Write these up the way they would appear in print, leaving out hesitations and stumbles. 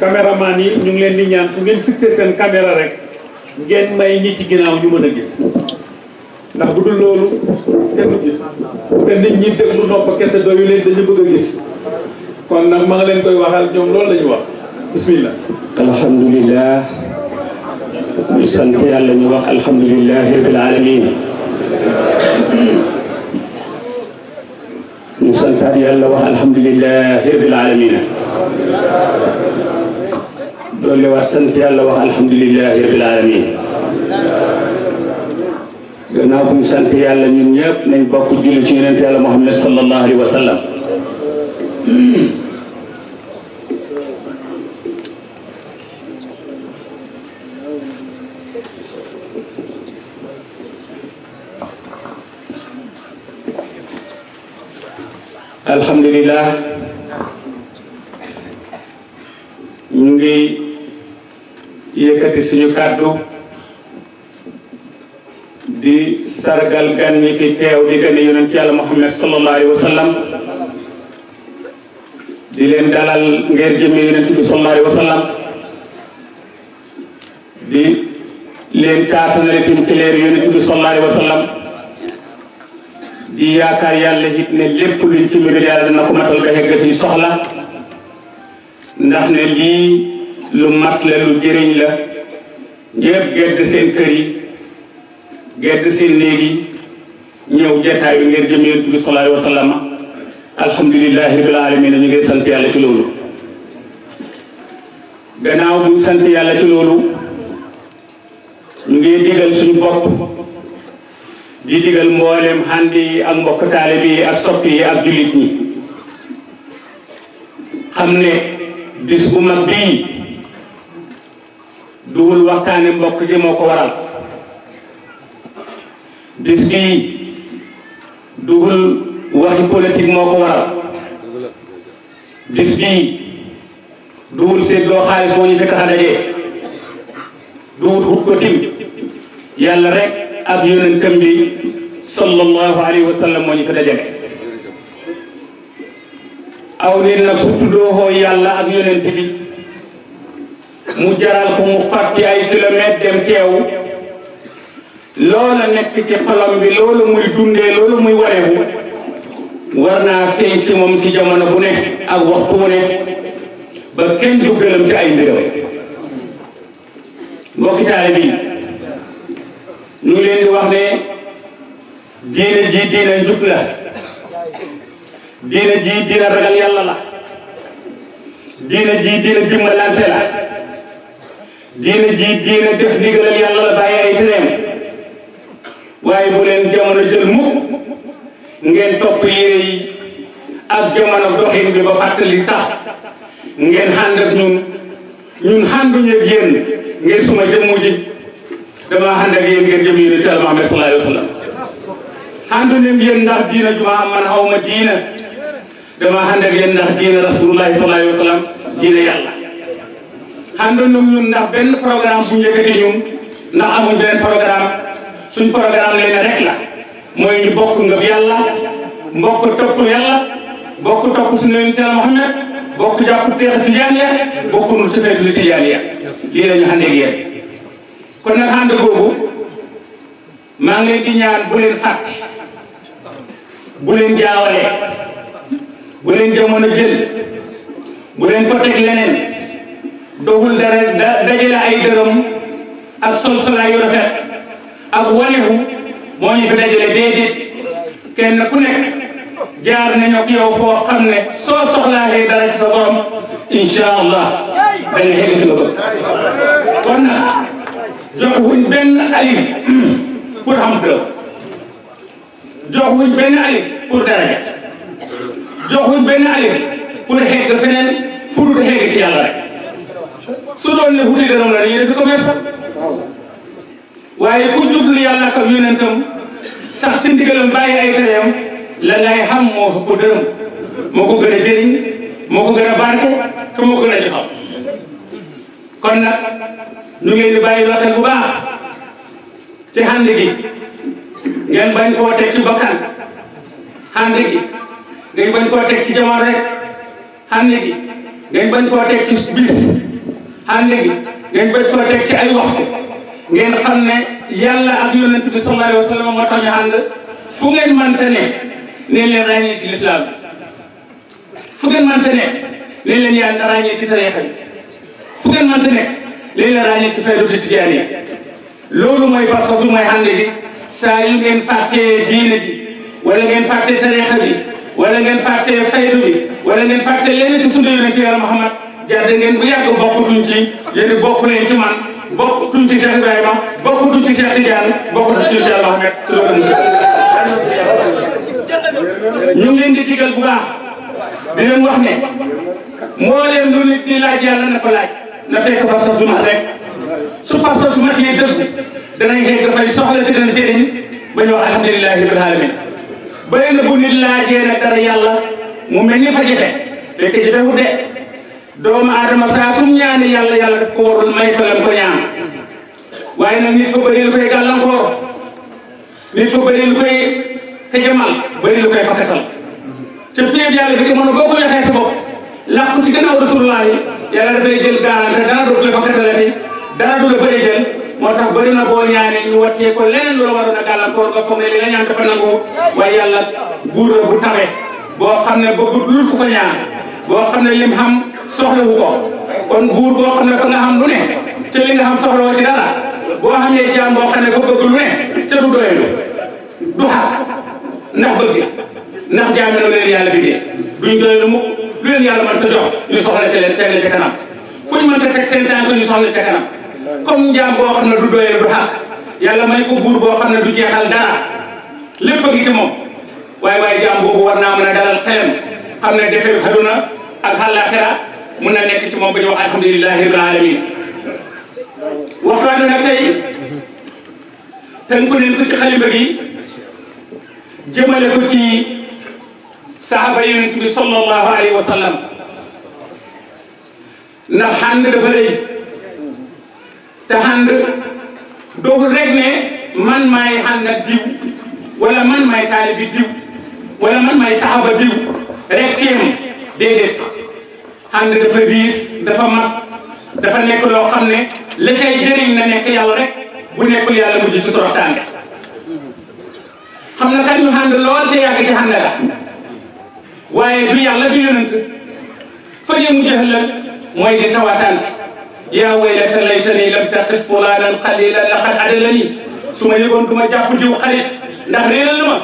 caméraman yi ñu ngi leen di ñaan su ngeen fixé seen caméra rek ngeen may ñi ci ginnaaw ñu mën a gis ndax bu dul loolu kenn du gis te nit ñi déglu nopp kese doyu leen dañu bëgg a gis kon nag ma nga leen koy waxal ñoom loolu la ñu wax bismillah. alhamdulilah ñu sant yàlla ñu wax alhamdulilah rabbil alamin ñu santaat yàlla wax alhamdulilah rabbil alamin doole wax sant yàlla wax alhamdulilah rabbil alamin gannaaw bu ñu sant yàlla ñun ñëpp nañ bokk julli ci yonent yàlla Muhammad sallallahu alayhi wa sallam alhamdulilah ñu ngi yëkkati suñu kàddu di sargal gan ñi fi teew di gane yonent yàlla Muhammad sallallahu alayhi wa sallam di leen dalal ngir jëmme yonent bi sallallahu alayhi wa sallam di leen taatanale tim ci leer yonent bi sallallahu alayhi wa sallam di yaakaar yàlla it ne lépp luñ ci mbir yàlla dana ko matal ba yegg ci soxla ndax ne lii lu mat la lu jëriñ la ñëpp gedd seen kër yi gedd seen néeg yi ñëw jataay bi ngir jëm yonent bi sallallahu alayhi wa sallam alhamdulilahi rabbil alamin ñu ngi sant yàlla ci loolu gannaaw bu sant yàlla ci loolu ñu ngi digal suñu bopp di digal mboolem xandi yi ak mbokk taalibe yi ak soppi yi ak jullit ñi xam ne bis bu mag bii duhul waxtaane mbokk ji moo ko waral bis bii duhul waxi politique moo ko waral bis bii duhul seetloo xaalis moo ñu fekk a dajee duhul xut ko tim yàlla rek ak yonentam bi sallallahu alayhi wa sallam moo ñu ko dajale aw nit nag su tuddoo yàlla ak yonent bi mu jaral ko mu fàtti ay kilomètres dem teew loola nekk ci xolam bi loolu muy dundee loolu muy warewu war naa feeñ ci moom ci jamono bu ne ak waxtu bu ne ba kenn du gëlëm ci ay mbiram mbokki taalibe bi ñu ngi leen di wax ne diine ji diine njub la diine ji diine ragal yàlla la diine ji diine dimbalante la diine ji diine def ndigalal yàlla la bàyyi ay tereem waaye bu leen jamono jël mukk ngeen topp yére yi ak jamono doxin bi ba fàttali tax ngeen ànd ak ñun ànduñu ak yéen ngir suma jëmmu ji dama ànd ak yéen ngeen jëm yonent Yàlla Muhammad sallallahu alayhi wa sallam ànduñu ak yéen ndax diina ju ma am man xaw ma diina dama ànd ak yéen ndax diina rasulullahi sallallahu alayhi wa sallam diina yàlla ànduñu ak ñun ndax benn programme bu njëkkati ñun ndax amuñ benn programme suñ programme leen rek la mooy ñu bokk ngëm yàlla mbokk topp yàlla bokk topp suñu yonent Yàlla Muhammad bokk jàpp teexa tijaaniya bokk nu tefeetu tijaaniya lii la ñu ànd ak yéen kon nag ànd googu maa ngi leen di ñaan bu leen fàtte bu leen jaawale bu leen jamono jël bu leen ko teg leneen doxul dara dajale ay dërëm ak sol-solaa yu rafet ak wanewu moo ñu fi dajale déedéet kenn ku nekk jaar nañu ak yow foo xam ne soo soxlaalee dara ci sa borom incha allah da nga xëy fi nga bëgg kon nag joxuñ benn alif pour xam dërëm joxuñ benn alif pour daraja joxuñ benn alif pour xegg feneen fu dul xegg ci yàlla rek su doon ne wuti dërëm la dañuy def commerce waaye ku jublu yàlla ak yonentam sax ci ndigalam bàyyi ay tereem la ngay xam moo ëpp dërëm moo ko gën a jëriñ moo ko gën a barke te moo ko gën a joxam kon nag ñu ngi leen di bàyyi xel bu baax ci ànd gi ngeen bañ koo teg ci bakkan ànd gi ngeen bañ koo teg ci jamono rek ànd gi ngeen bañ koo teg ci bis ànd gi ngeen bañ koo teg ci ay waxtu ngeen xam ne yàlla ak yonent bi sallallahu alayhi wa sallam moo tax ñu ànd fu ngeen mënta ne neen leen ràññee ci lislaam fu ngeen mënta ne neen leen yàlla ràññee ci tariixa bi fu ngeen mënta ne neen leen ràññee ci faydu tijaani loolu mooy pas-pas bi mooy ànd gi saa yu ngeen fàttee diine ji wala ngeen fàttee tariixa bi wala ngeen fàttee faydu bi wala ngeen fàttee leneen ci sunna yonent yàlla Muhammad jàdd ngeen bu yàgg bokkatuñ ci yéen bokk leen ci man bokkatuñ ci Cheikh Ibrahima bokkatuñ ci Cheikh Tidiane bokkatuñ ci yàlla Muhammad te loolu ñu ngi leen di digal bu baax di leen wax ne mbooleem lu nit di laaj yàlla na ko laaj na fekk pas-pas bu mat rek su pas-pas bu mat yi dëgg danañ xëy dafay soxla ci dana jëriñ ba ñu wax alhamdulilahi rabbil alamin bëri na bu nit laajee nag dara yàlla mu mel ni fa jafe fekk jafewut de doomu aadama saa sum ñaani yàlla yàlla daf ko warul may ko lam ko ñaan waaye nag nit fa bëri lu koy gàllankoor nit fa bëri lu koy xëjamal bëri lu koy fakkatal ca péeb yàlla bi mën a boo ko joxee sa bopp làqu ci gannaaw rasulullah yi yàlla dafay jël gaalante dara du la fakkatalati dara du la bëri jël moo tax bëri na boo ñaanee ñu wattee ko leneen lu la waroon a gàllankoor nga foog ne li nga ñaan dafa nangu waaye yàlla buur la bu tawe boo xam ne bëggut lu ku ko ñaan boo xam ne lim xam soxlawu ko kon buur boo xam ne fa nga xam lu ne ca li nga xam soxlawoo ci dara boo xamee jaam boo xam ne fa bëgg lu ne ca du doylu du xaar ndax bëgg ndax jaami noonu leen yàlla bindee duñ doylu mukk lu leen yàlla mën ta jox ñu soxla ca leen teg leen ca kanam fu ñu mën ta teg seen tànk ñu soxla ca kanam comme jaam boo xam ne du doylu du xaar yàlla may ko buur boo xam ne du jeexal dara lépp a ngi ci moom waaye jaam boobu war naa mën a dalal xelam xam ne defee aduna ak àllaaxira mun na nekk ci moom ba ñu wax alhamdulilahi rabbil alamin waxtaan nag tey tënku leen ko ci xalima gi jëmale ko ci saxaaba yonent bi sallallahu alayhi wa sallam ndax xànd dafa rëy te xànd doogul rek ne man maay xànd ak diw wala man maay taalibi diw wala man maay saxaaba diw rek kéem déedéet xànd dafa diis dafa mag dafa nekk loo xam ne la cay jëriñ na nekk yàlla rek bu nekkul yàlla mujj ci toroxtaange xam na kat ñu xànd lool te yàgg ci xànd la waaye du yàlla du yonent fa mu jëxlal mooy di tawataan yaa waylata laytani lam taqis fulanan qalilan laqad adallani su ma yëgoon du ma jàpp diw xarit ndax réeral na ma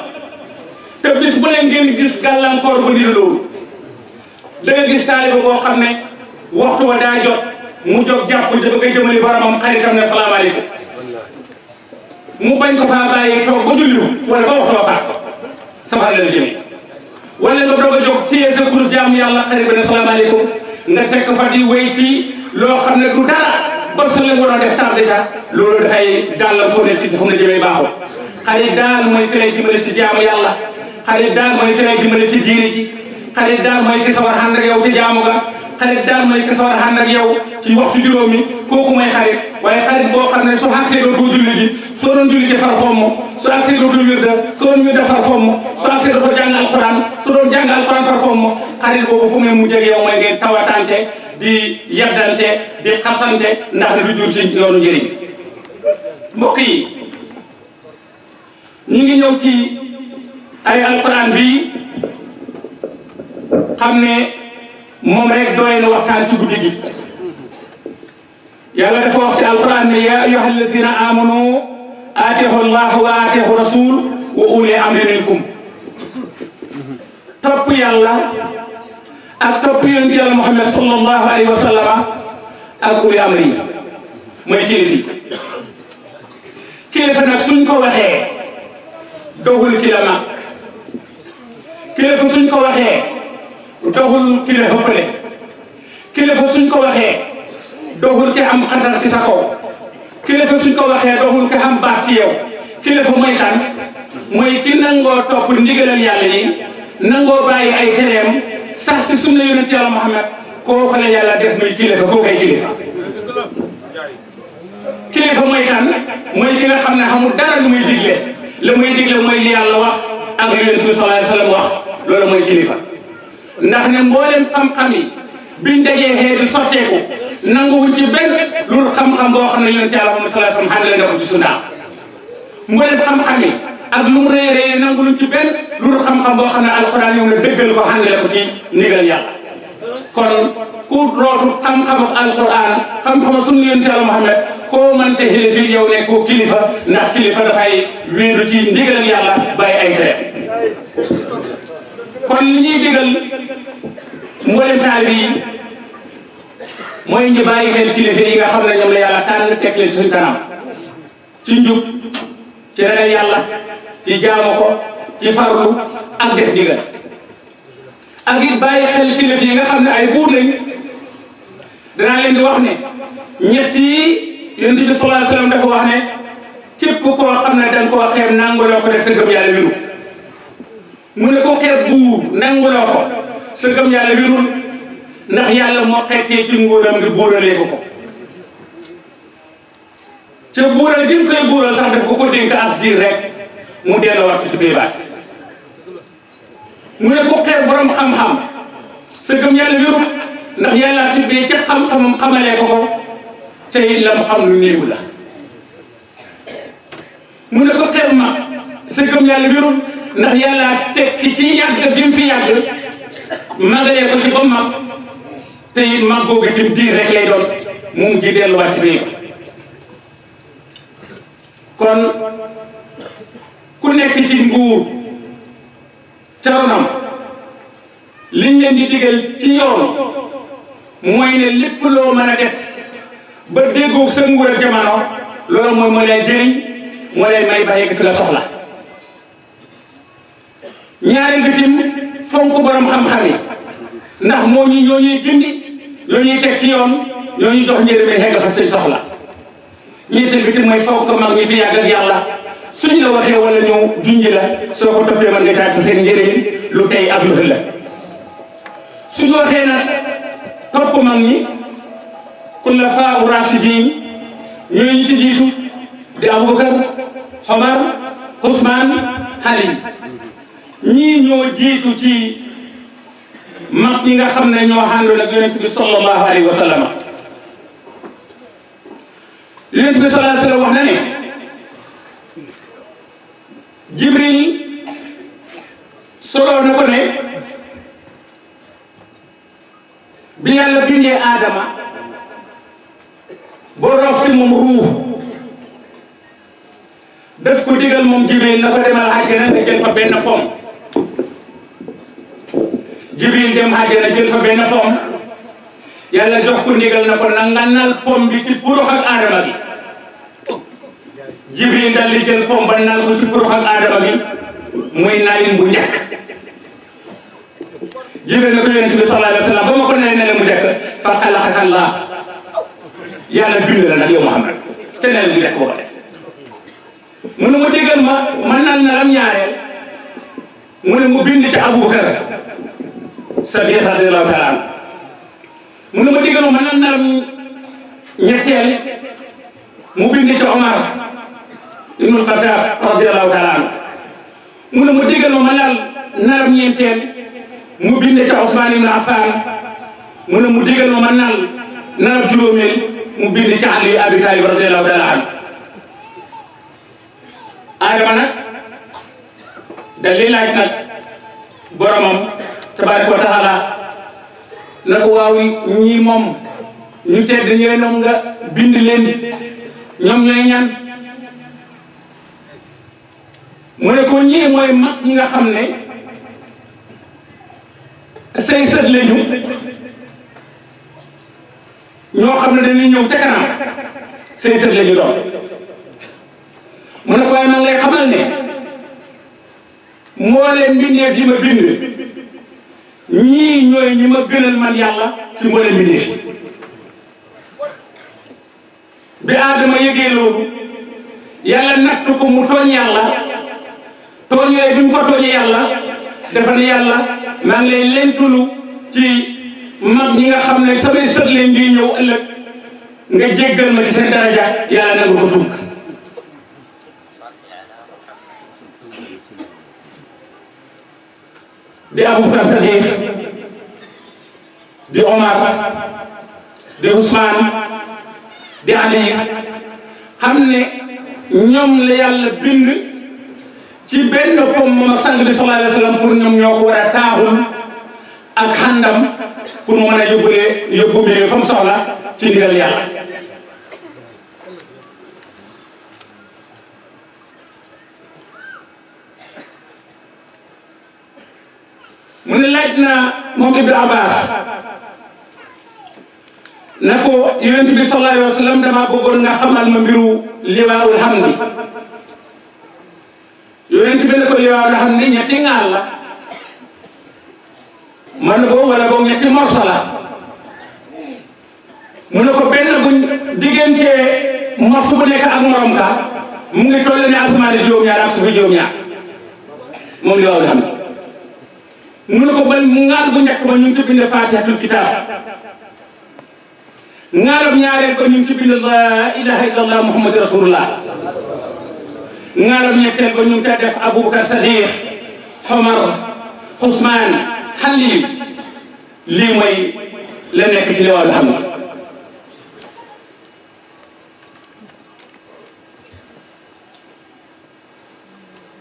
te bis bu leen ngeen gis gàllankoor bu ndir loolu da nga gis taaliba boo xam ne waxtu wa daa jot mu jóg jàpp dafa koy jëmali boromam xaritam ne salaamaaleykum mu bañ ko faa bàyyi toog ba julliwu wala ba waxtu wa faat safara la jëmee wala nga doog a jóg téye sa kurus jaamu yàlla xarit ba ne salaamaaleykum nga teg fa di wéy ci loo xam ne du dara ba sa la waroon def tardé ta loolu dafay gàllankoor ne ci xam ne jëmee baaxul xarit daal mooy ki lay dimbale ci jaamu yàlla xarit daal mooy ki lay dimbale ci diine ji xarit daal mooy ki sawar ànd ak yow ci jaamu ga xarit daal mooy ki sawar ànd ak yow ci waxtu juróomi kooku mooy xarit waaye xarit boo xam ne su xasee dootoo julli ji soo doon julli ji far fomm su xasee dootoo wirda soo doon wirda far fomm su xasee dootoo jàng alquran soo doon jàng alquran far fomm xarit boobu fu ngeen mujjee ak yow mooy ngeen tawatante di yaddante di xasante ndax du jur ci yoonu njëriñ mbokk yi ñu ngi ñëw ci ay alquran bi xam ne moom rek doy na waxtaan ci guddi gi yàlla dafa wax ci alquran ne ya ayyuha allazina amanu atihu llah wa atihu rasul wa uli amri minkum topp yàlla ak topp yonent yàlla Muhammad sallallahu alayhi wa sallam ak uli amri mooy kilifa kilifa nag suñ ko waxee doxul ki la mag kilifa suñ ko waxee doxul ki la ëppale kilifa suñ ko waxee doxul ki am xatar ci sa kaw kilifa suñ ko waxee doxul ki am baat ci yow kilifa mooy kan mooy ki nangoo topp ndigalal yàlla yi nangoo bàyyi ay tereem sax ci sunna yonent yàlla Muhammad kooku la yàlla def muy kilifa koo koy kilifa kilifa mooy kan mooy ki nga xam ne xamul dara lu muy digle la muy digle mooy li yàlla wax ak li yonent bi sallallahu alayhi wa sallam wax loolu mooy kilifa ndax ne mboolem xam-xam yi biñ dajee xee di sotteeku nanguwuñ ci benn loolu xam-xam boo xam ne yonent Yàlla Muhammad sallallahu alayhi wa sallam xàngale na ko ci sunna mboolem xam-xam yi ak lu mu rëy rëy nanguwuñ ci benn loolu xam-xam boo xam ne alxuraan yow na dëggal ko xàngale ko ci ndigal yàlla kon ku rootu xam-xam ak alxuraan xam-xam sunu yonent Yàlla Muhammad koo mënte xilifi yow ne ko kilifa ndax kilifa dafay wéeru ci ndigal yàlla bàyyi ay tere kon li ñuy digal mboolem taalibe yi mooy ñu bàyyi xel kilifa yi nga xam ne ñoom la yàlla tànn teg leen suñu kanam ci njub ci ragal yàlla ci jaamu ko ci farlu ak def digal ak it bàyyi xel kilifa yi nga xam ne ay buur lañ danaa leen di wax ne ñett yi Yonent bi sallallahu alayhi wa sallam dafa wax ne képp koo xam ne danga koo xeeb nanguloo ko rek sa gëm yàlla wérul mu ne ko xeeb buur nanguloo ko sa gëm yàlla wérul ndax yàlla moo xettee ci nguuram ngir buuralee ko ca buural gi mu koy buural sax daf ko dénk as diir rek mu delloo waxtu ci biir baat mu ne ko xeeb borom xam-xam sa gëm yàlla wérul ndax yàlla tibbee ca xam-xamam xamalee ko te it la mu xam lu néew la mu ne ko xeeb ma sa gëm yàlla wérul ndax yàlla tekki ci yàgg gi mu fi yàgg magalee ko ci ba mag te it mag googu tim diir rek lay doon mu mujj delluwaat ci biir kon ku nekk ci nguur ca ronam liñ leen di digal ci yoon mooy ne lépp loo mën a def ba déggoo sa nguur ak jamono loolu mooy moo lay jëriñ moo lay may ba yegg fi la soxla ñaareel bi tim fonk borom xam-xam yi ndax moo ñu ñoo ñuy gindi ñoo ñuy teg ci yoon ñoo ñuy jox njëriñ xegg fa seen soxla ñetteel bi tim mooy fonk mag ñi fi yàgg ak yàlla suñ la waxee wala ñëw junj la soo ko toppee mën nga jaay seen njëriñ lu tey ak lu ëllëg suñu waxee nag topp mag ñi xulafaa raasidiin ñooñu ñu ci jiitu di Abubakar Omar Ousmane Ali ñii ñoo jiitu ci mag ñi nga xam ne ñoo àndoon ak yonent bi sallallahu alayhi wa sallam yonent bi sallallahu alayhi wa sallam wax na ne Jibril soloo na ko ne bi yàlla bindee Aadama boo roof ci moom ruux daf ko digal moom Jibril na ko demal àjjana nga jël fa benn pom Jibril dem àjjana jël fa benn pom yàlla jox ko ndigal na ko na nga nal pom bi ci purux ak Aadama bi Jibril dal di jël pom ba nal ko ci purux ak Aadama bi muy nalin bu njëkk Jibril na ko yonent bi sallallahu alayhi wa sallam ba ma ko ne mu njëkk fa xalaxaka Allah yàlla bind la nag yow Muhammad te ne bu njëkk boo ko def mu ne mu digal ma nal nalam ñaareel mu ne mu bind ci Abubakar Sadiq radiyallahu taala anhu mu ne ma digal ma nal nalam ñetteel mu bind ci Omar ibnul Xattaab radiyallahu taala anhu mu ne mu digal ma nal nalam ñeenteel mu bind ci Ousmane ibn Affan mu ne mu digal ma nal nalam juróomeel mu bind ci Ali Abi Talib radiyallahu taala anhu Adama nag da li laaj nag boromam tabaaraka wa taala na ko waaw ñii moom ñu tedd ñooy ñoom nga bind leen ñoom ñooy ñan mu ne ko ñii mooy mag ñi nga xam ne say sët lañu ñoo xam ne dañuy ñëw ca kanam say sët lañu doon mu ne ko waaye maa ngi lay xamal ne mbooleem mbindeef yi ma bind ñii ñooy ñi ma gënal man yàlla ci mbooleem mbindeef yi bi Aadama yëgee loolu yàlla natt ko mu tooñ yàlla tooñ yooyu bi mu ko tooñee yàlla dafa ne yàlla maa ngi lay lentulu ci mag ñi nga xam ne samay sët leen ngi ñëw ëllëg nga jéggal ma ci seen daraja yàlla nangu ko tuub di Abubakar Sadiq di Omar di Ousmane di Ali xam ne ñoom la yàlla bind ci benn pom moom sang bi sallallahu alayhi wa sallam pour ñoom ñoo ko war a taaxul ak xàndam pour mu mën a yóbbu mbir fa mu soxla ci ndigal yàlla. mu ne laaj na moom Ibnu Abbas na ko yonent bi sallallahu alayhi wa sallam dama bëggoon nga xamal ma mbiru liwaawul hamdi yonent bi ne ko liwaawul hamdi ñetti ngaal la man ko wala boog ñetti morso la mu ne ko benn buñ diggante morso bu nekk ak morom ka mu ngi toll ne asamaani juróom-ñaar ak suufi juróom-ñaar moom liwaawul hamdi mu ne ko ban mu ngaal bu njëkk ba ñu ngi ci bind Faatihatul Kitaab ngaalab ñaareel ba ñu ngi ci bind laa ilaha illallah muhammadu rasulullah ngaalab ñetteel ba ñu ngi ca def Aboubacar Sadiq Omar Ousmane Ali lii mooy la nekk ci liwaawul hamdi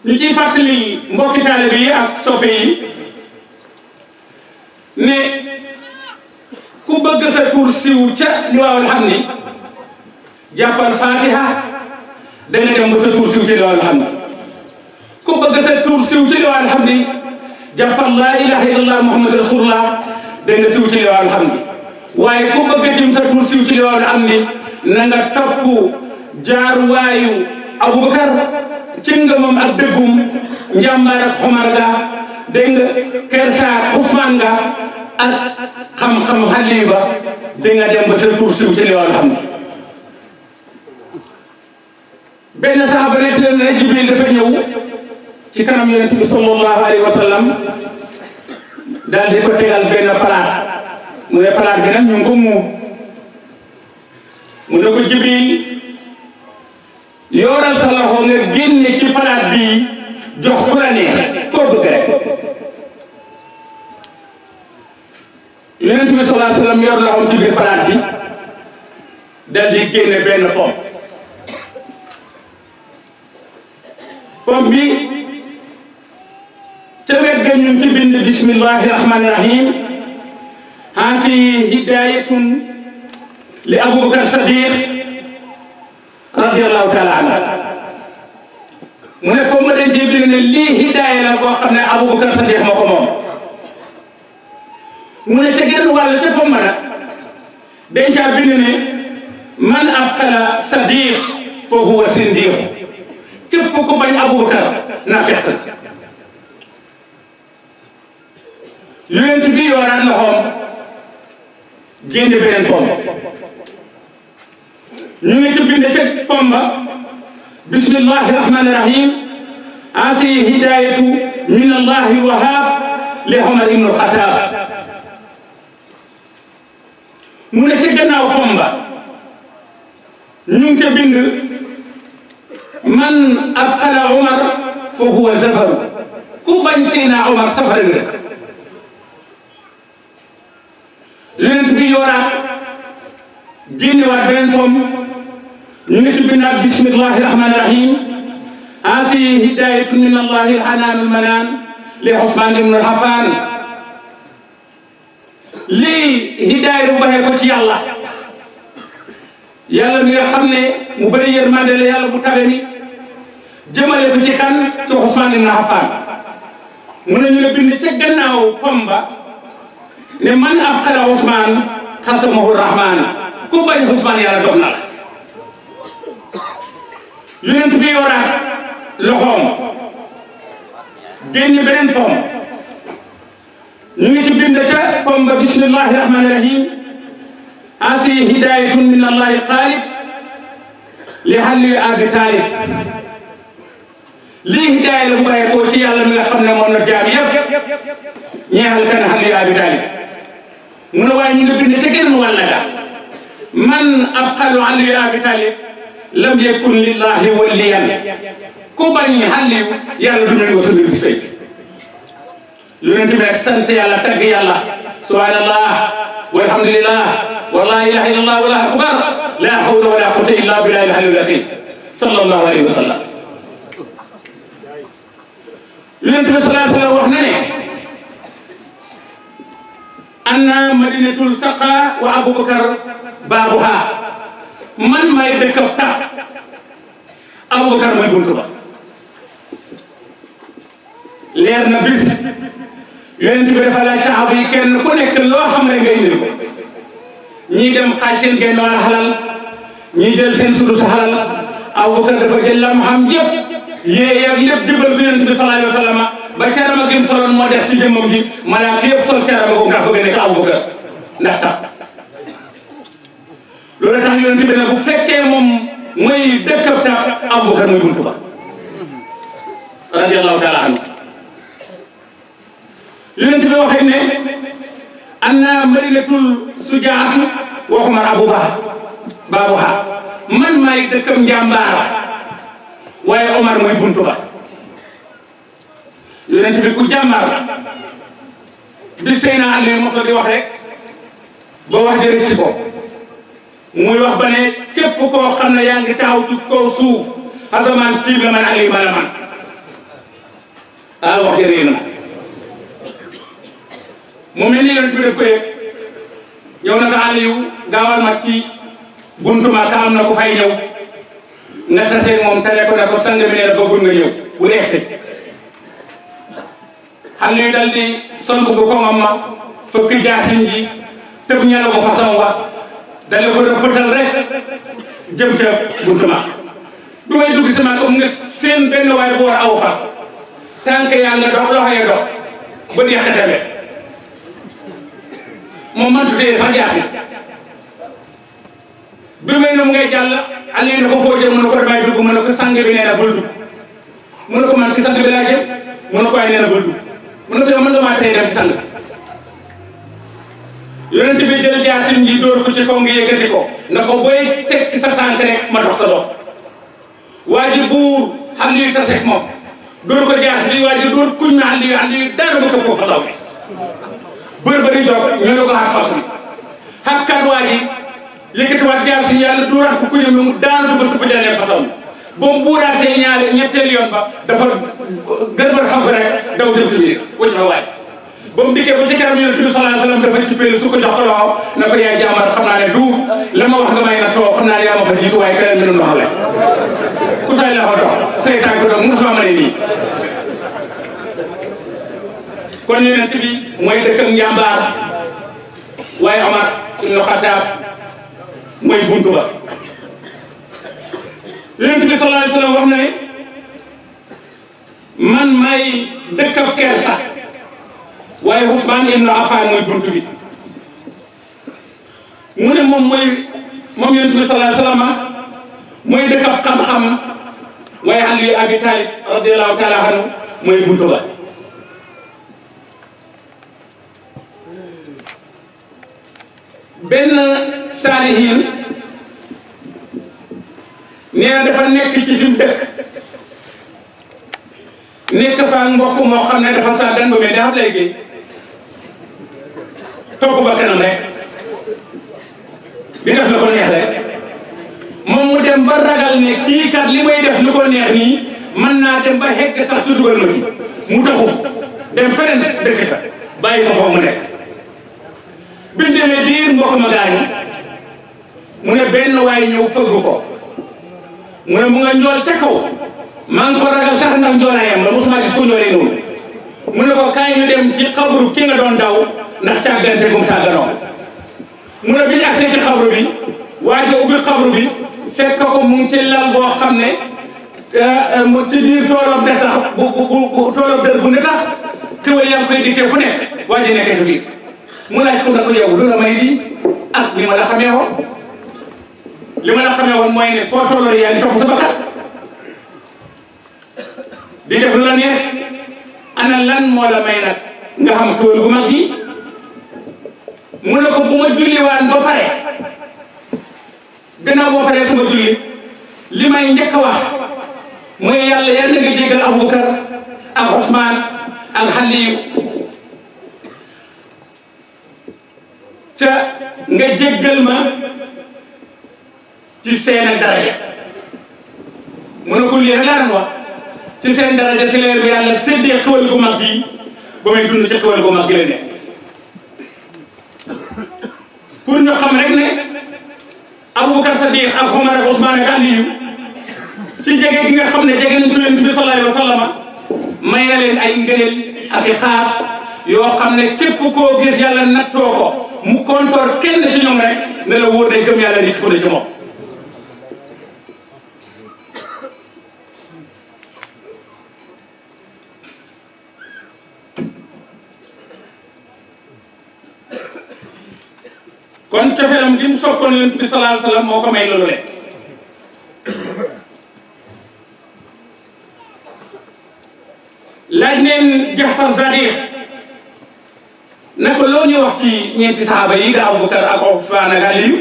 ñu ciy fàttali mbokki taalibe yi ak soppe yi ne ku bëgg sa tur siw ca liwaawul hamdi jàppal Fatiha da nga dem ba sa tur siw ca liwaawul hamdi ku bëgg sa tur siw ca liwaawul hamdi jàppal laa ilaha illallah muhammadu rasulullah da nga siw ci liwaawul hamdi waaye ku bëgg tim sa tur siw ci liwaawul hamdi na nga topp jaaruwaayu Aboubacar ci ngëmam ak dëggum njàmbaar ak xomar ga dégg nga kersa ak Ousmane ga ak xam-xam xale ba di nga dem ba sa tur siw ci liwaawul hamdi benn saxaaba nekk leen ne Jibril dafa ñëw ci kanam yonent bi sallallahu alayhi wa sallam daal di ko tegal benn palaat mu ne palaat bi nag ñu ngi ko muur mu ne ko Jibril yooral sa loxo nga génne ci palaat bii jox ku la neex koo bëgg rek yonent bi sallallahu alayhi wa sallam yor loxoom ci biir palaat bi daal di génne benn pom bi ca wet ga ñu ngi ci bind bismillahi rahmani rahim haasi hidayatun li Aboubacar Sadiq radiyallahu taala anhu mu ne ko ma dañ ci bind ne lii hidaaya la boo xam ne Aboubacar Sadiq moo ko moom mu ne ca genn wàll ca pom ma nag dañ caa bind ne man abqala Sadiq fa huwa sindiq képp ku bañ Aboubacar na fekk yonent bi yooraat loxoom génne beneen pom ñu ngi ci bind ca pom ba bismillahi rahmani rahim asi hidayatu min allahi wahab li Omar ibn al-Khattab mu ne ca gannaaw pom ba ñu ngi ca bind man abqala Omar fa huwa zafaru ku bañ Seydina Omar safara nga dëkk yonent bi yooraat génnewaat beneen pom ñu ngi ci bindaat bismillahi rahmani rahim asi hidayatu min allahi alhanan almanan li Ousmane ibn Affan lii hidaaya bu baxee ko ci yàlla yàlla mi nga xam ne mu bëri yërmande la yàlla bu tabe ni jëmale ko ci kan ci Ousmane ibn Affan mu ne ñu la bind ca gannaaw pom ba ne man abqala Ousmane xasamahu rahman ku bañ Ousmane yàlla dog na la yonent bi yoraat loxoom génn beneen pom ñu ngi ci bind ca pom ba bismillahi rahmani rahim asi hidayatun min allahi qalib li halli abi talib lii hidaaya la bu bàyyee koo ci yàlla mi nga xam ne moom la jaam yëpp ñeexal kan halli abi talib mu ne waaye ñu ngi bind ca genn wàll ga man abqalu halli abi talib lam yakun lillahi waliyan ku bañ xalliw yàlla du ñu sa mbir bis fay yonent bi sant yàlla tagg yàlla subhanallah walhamdulillah wa la ilaha illallah wallahu akbar la hawla wala quwwata illa billahi al-aliyyil azim sallallahu alayhi wa sallam. Yonent bi sallallahu alayhi wa sallam wax na ne anna madinatul saqa wa abubakar baabuha man may dëkkab tax abubakar mooy buntu ba. leer na bis yonent bi dafa laaj saxaaba yi kenn ku nekk loo xam ne nga indil ko ñii dem xaaj seen genn wàll xalal ñii jël seen sudu sa xalal abubakar dafa jël lam xam yëpp yéey ak lépp jëbal bi yonent bi sallallahu alayhi wa sallam ba carama gëm soloon moo def ci jëmmam ji malaaka yëpp sol carama ko ndax bëgg nekk abubakar ndax tax loolu tax yonent bi ne bu fekkee moom mooy dëkkab tax abubakar mooy buntu ba radiyallahu taala anhu. yonent bi waxee ne anna madinatul sujaat wa Umar abuha baabuha man maay dëkkam njàmbaar waaye Omar mooy buntu ba. yonent bi ku jàmbaar bi Seyna Ali moso di wax rek ba wax jërëjëf ci ko muy wax ba ne képp koo xam ne yaa ngi taxaw ci kaw suuf asamaan tiim la man Ali ma la man wax jërëjëf na mu mel ni yonent bi def ko yëg yow naka Aliou gaawal ma ci buntu ma ka am na ku fay ñëw nga tasee moom tere ko ne ko sang bi ne la bëggul nga ñëw bu neexee Aliou dal di sol bu koŋam ma fëkk jaasin ji tëb ñala ko façon wa dale ko rëppatal rek jëm ca buntu ma du may dugg si ma ko nga seen benn waay bu war aw fas tànk yaa nga dox loxo ya dox ba di yàqatale moom man tuddee sax jaaxle bi may ne mu ngay jàll Aliou ne ko foo jëm mu ne ko damay dugg mu ne ko sang bi nee na bul dugg mu ne ko man ci sang bi laa jëm mu ne ko ay nee na bul dugg mu ne ko yow man nga maa tey dem ci sang yonent bi jël jaasim ji dóor ko ci kaw ngi yëkkati ko na ko booy tekki sa tànk rek ma dox sa dox waa ji buur Aliou taseeg moom dóor ko jaas bi waa ji dóor kuñ na Aliou daana ba këpp ko fasaw bi bër bëri jox ñoo ne ko xaar fas bi xakkat waa ji yëkkatiwaat jaar si yàlla dóoraat ko kuñam mu daanatu ba sëpp jaanee fasaw bi ba mu buuraatee ñetteelu yoon ba dafa gërëmal fas bi rek daw jëm si biir wacc fa waay ba mu dikkee ba ci kanam yonent bi sallallahu alayhi wa sallam dafa ci péelu su ko jox ko loxo na ko yaay jàmbar xam naa ne du la ma wax nga may na too xam naa ne yaa ma fa jiitu waaye keneen mënu doxale ku say la ko dox say tànk dox musuma ma ne nii kon yonent bi mooy dëkkam njàmbaar waaye Omar ibn Khattab mooy buntu ba. yonent bi sallallahu alayhi wa sallam wax na ne man may dëkkab kersa waaye Ousmane ibn Affan mooy buntu bi. mu ne moom yonent bi sallallahu alayhi wa sallam mooy dëkkab xam-xam waaye Ali Abi Talib radiyallahu taala anhu mooy buntu ba. benn saalihiin nee na dafa nekk ci suñu dëkk nekk fa mbokk moo xam ne dafa sàggan ba mel ne xam léegi toog ba kanam rek di def lu ko neex rek moom mu dem ba ragal ne kii kat li may def lu ko neex nii mën naa dem ba hegg sax ci dugal ma ci mu taxu dem feneen dëkk fa bàyyi ko foofu mu nekk. biñ demee diir mbokk ma gaañu mu ne benn waay ñëw fëgg ko mu ne mu nga njool ca kaw maa ngi ko ragal sax ndax njoolaayam la mosuma gis ko njoolee noonu mu ne ko kaay ñu dem ci xabru ki nga doon daw ndax càggante gum sàgganoo mu ne biñu agsee ci xabru bi waa ji ubbi xabru bi fekk ko mu ngi ci lal boo xam ne ci biir toolob de tax bu toolob dër bu ne tax kéwél yaa ngi koy dikkee fu nekk waa ji nekkee ci biir mu laaj ko na ko yow lu la may lii ak li ma la xamee woon mooy ne foo tolloo yaa ngi topp sa bakkat di def lu la neex ana lan moo la may nag nga xam kéwél gu mag gi mu ne ko bu ma julliwaan ba pare gannaaw boo paree sama julli li may njëkk a wax mooy yàlla yal na nga jéggal Abubakar ak Ousmane ak Aliyu ca nga jéggal ma ci seen daraja mu ne ko lii rek laa doon wax ci seen daraja si leer bi yàlla séddee xéwal gu mag gi ba may dund ci xéwal gu mag gi la ne pour ñu xam rek ne Aboubacar Sadiq ak Omar ak Ousmane ak Aliyu ci jege gi nga xam ne jege nañ ko Yonent bi sallallahu alayhi wa sallam may na leen ay ngëneel ak i xaas yoo xam ne képp koo gis yàlla nattoo ko mu kontoor kenn ci ñoom rek ne la wóor day gëm yàlla nit ku ne ci moom kon cofeelam gi mu soppoon Yonent bi sallallahu alayhi wa sallam moo ko may loolu le laaj neen Jaafar Sadiq na ko loo ñuy wax ci ñeenti saxaaba yi nga Abubakar ak Usmaan ak Aliyu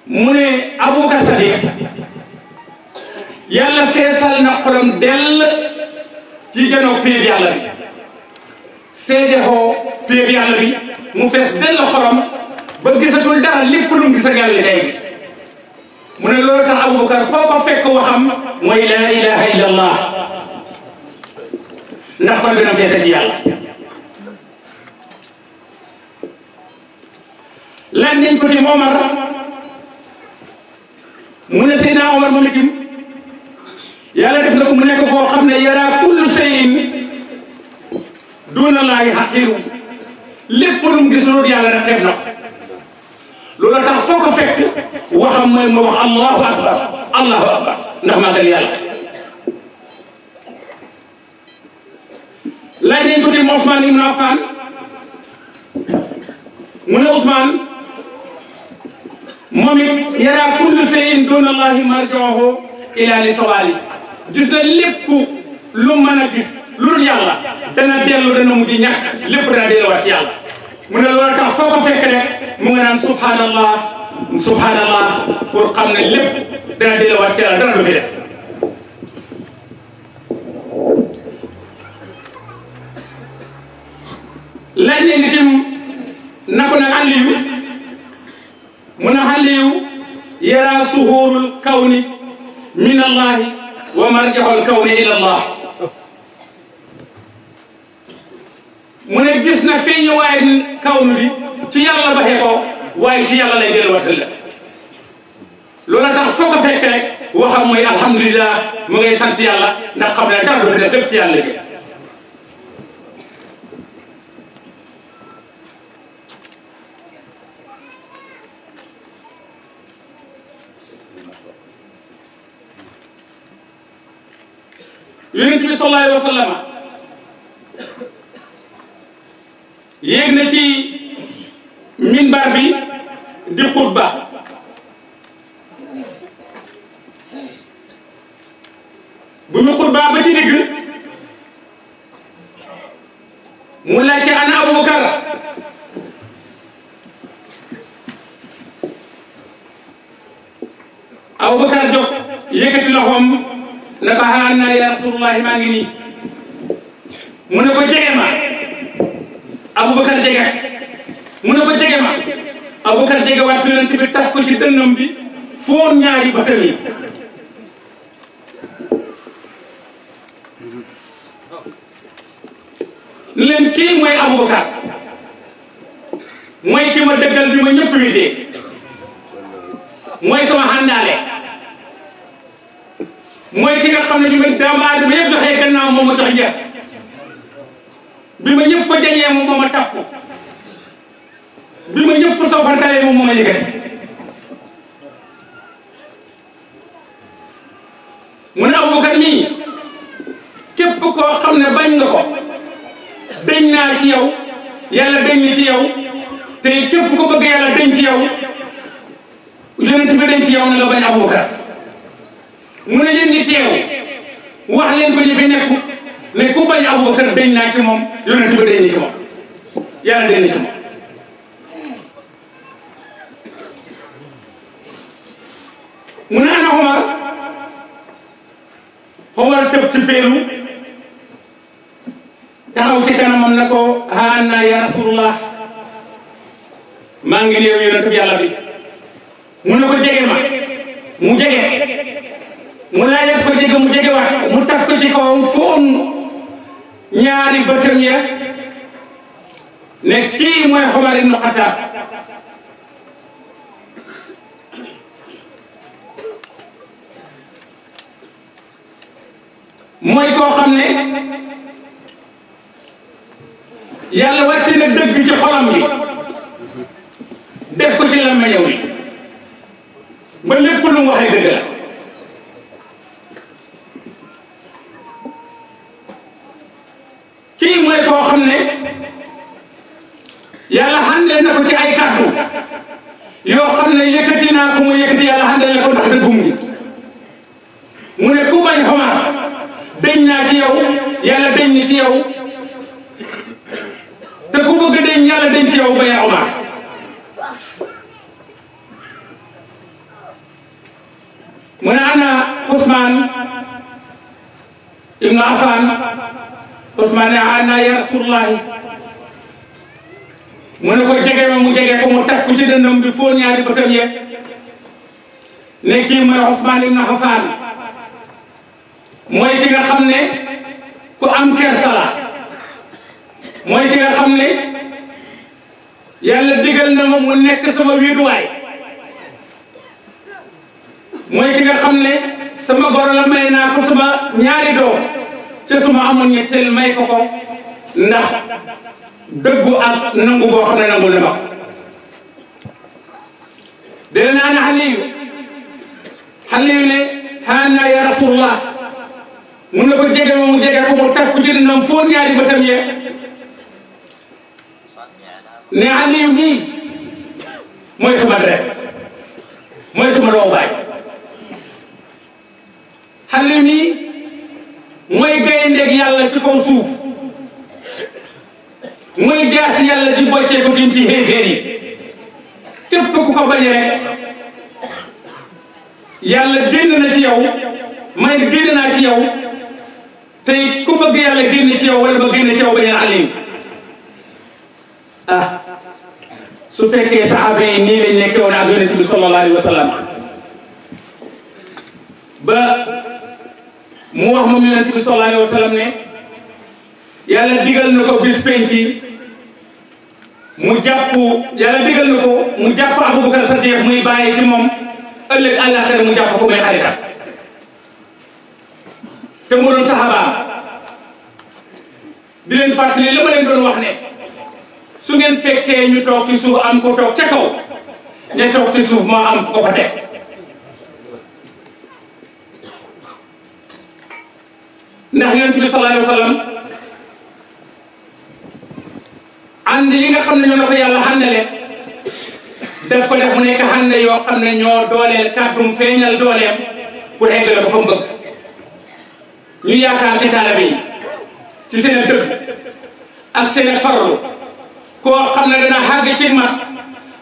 mu ne Abubakar Sadiq yàlla feesal na xolam dell ci janoo péeb yàlla bi seede xoo péeb yàlla bi mu fees dell xolam ba gisatul dara lépp lu mu gis ak yàlla cay gis mu ne loolu tax Abubakar foo ko fekk waxam mooy laa ilaha illa allah ndax xol bi na feese ci yàlla laaj nañ ko ci Omar mu ne Seydina Omar moom itam yàlla def na ko mu nekk koo xam ne yara kullu shay'in duna laahi haqiru lépp lu mu gis loolu yàlla rek xeeb na ko loolu tax foo ko fekk waxam mooy mu wax allahu akbar allahu akbar ndax màggal yàlla laaj nañ ko ci Ousmane ibn Affan mu ne Ousmane moom it yara kullu shay'in duna allahi marji'uhu ila li sawali gis na lépp lu mën a gis lu dul yàlla dana dellu dana mujj ñàkk lépp dana delluwaat ci yàlla mu ne loolu tax foo ko fekk rek mu nga naan subhanallah subhanallah pour xam ne lépp dana delluwaat ci yàlla dara du fi des laaj ne nit im na ko nag Aliyu mu ne Aliyu yara suhurul kawni min allahi wa marjaxul kawni ila allah mu ne gis na feeñu waaye kawnu bi ci yàlla baxee ko waaye ci yàlla lay delluwaat ëllëg loola tax foo ko fekk rek waxam mooy alhamdulilah mu ngay sant yàlla ndax xam ne dara du fi des lépp ci yàlla gi Yonent bi sallallahu alayhi wa sallam yéeg na ci minbar bi di xutba bu mu xutba ba ci digg mu laajte ana Abubakar Abubakar jóg yëkkati loxoom ne ko ana ya rasulullahi maa ngi nii mu ne ko jege ma Abubakar jege mu ne ko jege ma Abubakar jege waat Yonent bi taf ko ci dënnam bi foon ñaari bëtam yi leen kii mooy Abubakar mooy ki ma dëggal bi ma ñëpp wi dee mooy sama xàndaale mooy ki nga xam ne bi ma doomu aadama yëpp joxee gannaaw moom ma jox njëkk bi ma ñëpp ko jañee moom moo ma tapp bi ma ñëpp soofantalee moom moo ma yëkkati mu ne Abubakar nii képp koo xam ne bañ nga ko dañ naa ci yow yàlla dañ ci yow te képp ko bëgg yàlla dañ ci yow Yonent bi dañ ci yow na nga bañ Abubakar mu ne yéen ñi teew wax leen ko ñu fi nekku ne ku bañ Abubakar dañ naa ci moom Yonent bi dañ na ci moom yàlla dañ na ci moom mu ne ana Omar tëb ci peelu taxaw ci kanam kanamam na ko haana ya rasulullah maa ngi néew yonent bi yàlla bi mu ne ko jege ma mu jege mu laajat ko jege mu jege waat mu taf ko ci kawam foon ñaari bëtam ya ne kii mooy Omar ibn Khattab mooy koo xam ne yàlla wàcc na dëgg ci xolam bi def ko ci làmmiñam wi ba lépp lu mu waxee dëgg la kii mooy koo xam ne yàlla xandal na ko ci ay kàddu yoo xam ne yëkkati naa ko mu yëkkati yàlla xandal na ko ndax dëggum gi mu ne ku bañ Omar deñ naa ci yow yàlla deñ ni ci yow te ku bëgg deñ yàlla deñ ci yow ba yaa Omar mu ne ana Ousmane ibnu Affan Ousmane ne ana ya rasulullahi mu ne ko jege ma mu jege ko mu taf ko ci dëndam bi foo ñaari bëtam ye ne kii mooy Ousmane ibnu Affan mooy ki nga xam ne ku am kersa la mooy ki nga xam ne yàlla digal na ma mu nekk sama wéeruwaay mooy ki nga xam ne sama goro la may naa ko sama ñaari doom ca suma amoon ñetteel may ko ko ndax dëggu ak nangu boo xam ne nangu na ma ko dina naa ne Aliyu ne haana ya rasulullah mun na ko jege ma mu jege ko mu taf ko ci dënnam foo ñaari bëtam ye ne Aliyu nii mooy sama deret mooy sama doomu baay Aliyu nii mooy gayndeeg yàlla ci kaw suuf mooy jaasi yàlla di boccee ko dim ci xéeféer yi képp ku ko bañ rek yàlla génn na ci yow may génn naa ci yow tey ku bëgg yàlla génn ci yow wala ba génn ci yow ba neen Aliyu ah su fekkee saxaaba yi nii lañ nekkee woon ak yonent bi sallallahu alayhi wa sallam ba mu wax moom yonent bi sallallahu alayhi wa sallam ne yàlla digal na ko bis penc mu jàpp yàlla digal na ko mu jàpp Abubakar Sadiq muy bàyyi ci moom ëllëg àllaaxira mu jàpp ko muy xaritam te mu doon saxabaam di leen fàttali la ma leen doon wax ne su ngeen fekkee ñu toog ci suuf am ko toog ca kaw ña toog ci suuf moo am ko fa teg ndax yonent bi sallallahu alayhi wa sallam ànd yi nga xam ne ñoo la ko yàlla xàndale def ko def mu nekk xànd yoo xam ne ñoo dooleel kàddum feeñal dooleem pour eggale ko fa mu bëgg ñu yaakaar ci taalibe yi ci seen dëgg ak seen farlu koo xam ne dana xàgg ci mag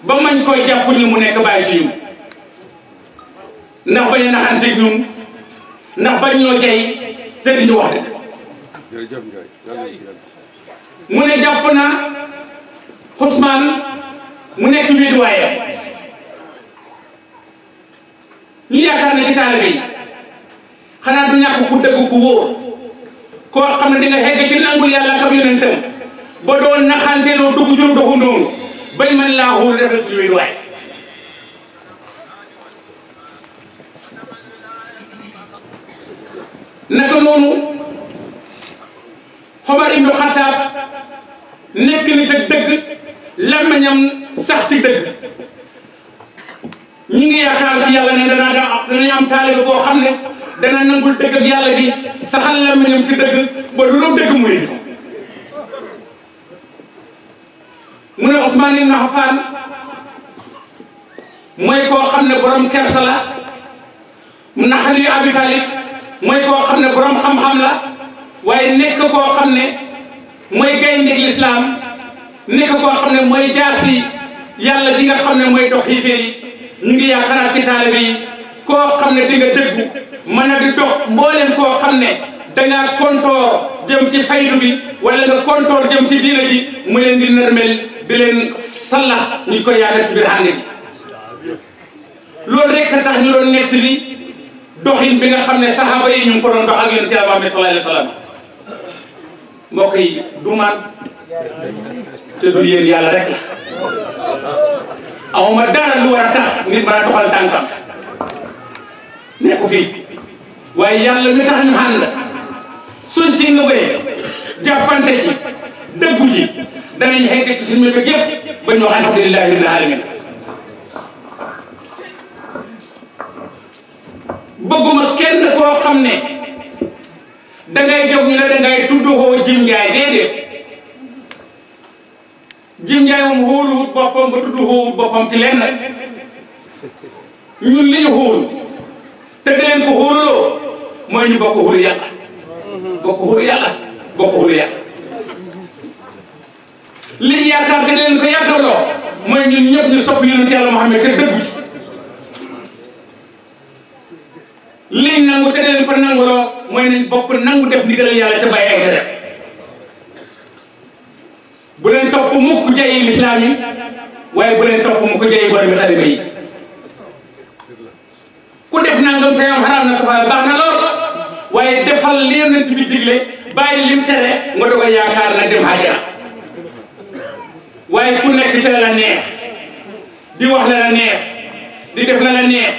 ba mañ koy jàpp ni mu nekk bàyyi ci ñun ndax bañ a naxanteeg ñun ndax bañ ñoo jey te di ñu wax dëgg mu ne jàpp na Ousmane mu nekk wéeruwaayam ñu yaakaar ne ci taalibe yi xanaa du ñàkk ku dëgg ku wóor koo xam ne di nga xegg ci nangul yàlla ak yonentam ba doon naxanteeloo dugg ci lu doxu noonu bañ man laa xuur def la suñu wéeruwaay naka noonu Omar ibn Khattab nekk nit ak dëgg làmmiñam sax ci dëgg ñi ngi yaakaar ci yàlla ne danañ am taalibe boo xam ne dana nangul dëgg ak yàlla gi saxal làmmiñam ci dëgg ba lu doon dëgg mu wéddi ko mu ne Ousmane ibn Affan mooy koo xam ne borom kersa la mu na Ali Abi Talib mooy koo xam ne borom xam-xam la waaye nekk koo xam ne mooy gaynde lislaam nekk koo xam ne mooy jaasi yàlla ji nga xam ne mooy dox xiifee yi ñu ngi yaakaar ci taalibe yi koo xam ne di nga dëggu mën a di dox mboolem koo xam ne dangaa kontoor jëm ci faydu bi wala nga kontoor jëm ci diina ji mu leen di nërmel di leen sallax ñu koy yaatal ci biir ànd bi loolu rek a tax ñu doon nettali doxin bi nga xam ne saxaaba yi ñu ngi ko doon dox ak yonent Yàlla Muhammad sallallahu alayhi wa sallam mbokk yi du man te du yéen yàlla rek la awma dara lu war a tax nit mën a doxal tànkam nekku fii waaye yàlla mi tax ñu ànd suñ ci ngëbee jàppante ci dëggu ci danañ xegg ci suñu mbir yëpp ba ñu wax alhamdulillahi rabbil alamin bëgguma kenn koo xam ne dangay jóg ñu ne dangay tudd xoo Jim Njaay déedéet Jim Njaay moom xóoluwut boppam ba tudd xóowut boppam ci lenn ñun li ñu xóolu te di leen ko xóoluloo mooy ñu bokk xóolu yàlla bokk xóolu yàlla bokk xóolu yàlla li ñu yaakaar te di leen ko yaakaarloo mooy ñun ñëpp ñu sopp yonent Yàlla Muhammad te dëggu ci liñ nangu te di leen ko nanguloo mooy nañ bokk nangu def ndigalal yàlla te bàyyi ay tere bu leen topp mukk jayi lislaam yi waaye bu leen topp mukk jayi borom bi xarima yi ku def nangam sa yoon xaraam na safara baax na lool waaye defal li yonent bi digle bàyyi lim tere nga doog a yaakaar nag dem àjjana waaye ku nekk ci la neex di wax la neex di def la neex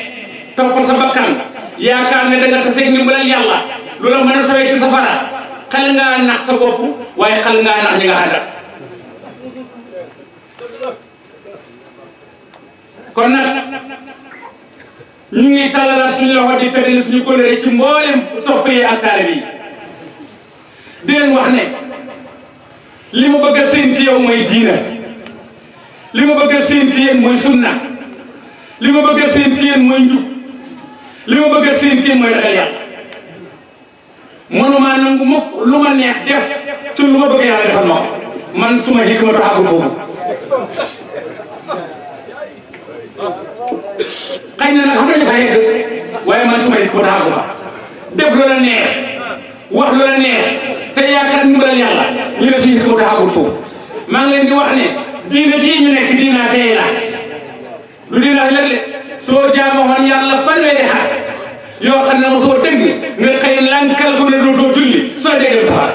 topp sa bakkan yaakaar ne da nga taseeg ndimbalal yàlla lu la mën a sawee ci safara xel ngaa nax sa bopp waaye xel ngaa nax ñi nga àndal kon nag ñu ngi tàllal suñu loxo di feddali suñu kóllëre ci mboolem soppe yi ak taalibe yi di leen wax ne li ma bëgg a séen ci yow mooy diina li ma bëgg a séen ci yéen mooy sunna li ma bëgg a séen ci yéen mooy njub li ma bëgg a séen ci yéen mooy ragal yàlla mënuma nangu mukk lu ma neex def ci lu ma bëgg yàlla defal ma ko man suma hikma du àggul foofu xëy na nag xam nga ñu fa yegg waaye man suma hikma du àggul fa def lu la neex wax lu la neex te yaakaar ndimbalal yàlla ñu ne suñu hikma du àggul foofu maa ngi leen di wax ne diina jii ñu nekk diina tey la du diina léeg-léeg soo jaamoon yàlla fanweeri xaar yoo xam ne mosoo dëgg nga xëy lankal ko ne dootoo julli soo déggal safara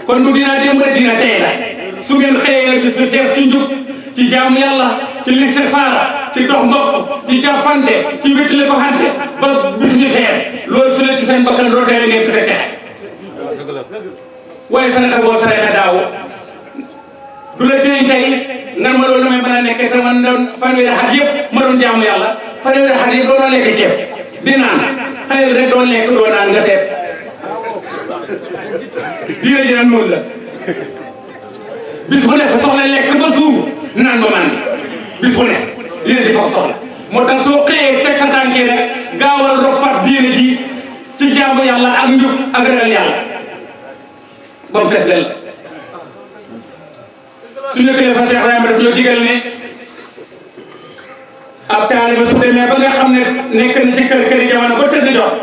kon du diina démb rek diina tey la su ngeen xëyee nag bis bi fees ci njub ci jaamu yàlla ci listixfaar ci dox mbokk ci jàppante ci wéttale ko xante ba bis bi fees loolu su ne ci seen bakkan doo teel ngeen fekke waaye sanata boo saree daaw du la jëriñ tey ngan ma loolu damay mën a nekkee te man doon fanweeri at yëpp ma doon jaamu yàlla fanweeri at yëpp doon lekk ceeb di naan xëy rek doon lekk doo naan nga seet diina ji nag noonu la bis bu nekk soxla lekk ba suur naan ba man bis bu nekk diina ji foog soxla moo tax soo xëyee teg sa tànk yi rek gaawal roppat diina ji ci jaamu yàlla ak njub ak ragal yàlla ba mu fees del suñu kilifa Cheikh Ibrahima daf ñoo digal ne ab taalibe su demee ba nga xam ne nekk na ci kër këri jamono ba tëdd jot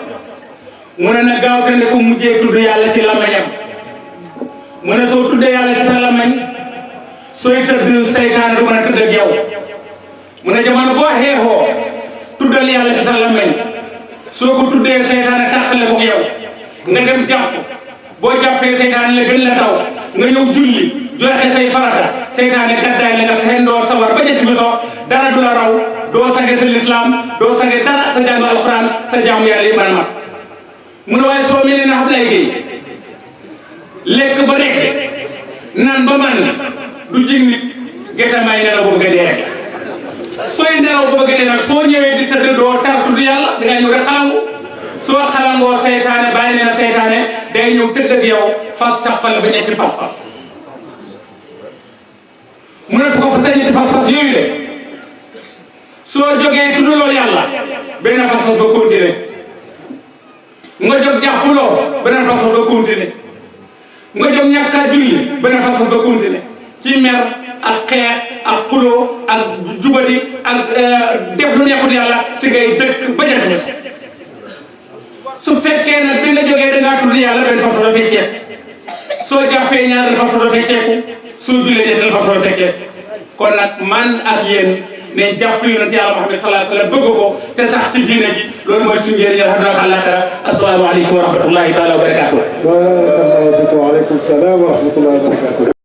mu ne na gaaw te ko mujjee tudd yàlla ci lamañam mu ne soo tuddee yàlla ci sa lamañ sooy tëdd seytaane du mën a tëdd ak yow mu ne jamono boo xeexoo tuddal yàlla ci sa lamañ soo ko tuddee seytaane tàqale ko yow nga dem jàpp boo jàppee seytaane la gën la taw nga ñëw julli joxe say farata seytaane gaddaay la nga xendoo sawar ba jëtt bi soo dara du la raw doo sage sa lislaam doo sage dara sa jàng alquran sa jaamu yàlla yi mën a mat mu ne waaye soo mel ne na xam lay géey lekk ba rek naan ba man du jig nit gerte may nelaw ba bëgg a dee rek sooy nelaw ba bëgg a dee nag soo ñëwee di tëdd doo tar tudd yàlla da ngaa ñëw rek xalangu soo xalangoo seytaane bàyyi nee na seytaane day ñëw tëdd ak yow fas sàqal ba ñetti pas-pas mu ne su ko fas ñetti pas-pas yooyu de soo jógee tudduloo yàlla benn fas-fas ba continuer nga jóg jàppuloo beneen fas-fas ba continuer nga jóg ñàkk a julli beneen fas-fas ba continuer ci mer ak xeex ak xuloo ak jubadi ak def lu neexut yàlla si ngay dëkk ba jant bi su fekkee nag bi nga jógee da ngaa tudd yàlla benn façon la fekkeeku soo jàppee ñaareel façon la fekkeeku soo jullee ñetteel façon la fekkeeku kon nag man ak yéen ne jàpp yonent yàlla Muhammad sallallahu alayhi wa sallam bëgg ko te sax ci diine ji loolu mooy suñu njëriñ àdduna ak àllaaxira asalaamaaleykum wa rahmatullahi taala wa barakaatuh. barakallahu fiikum wa aleykum salaam wa rahmatullahi wa barakatuh.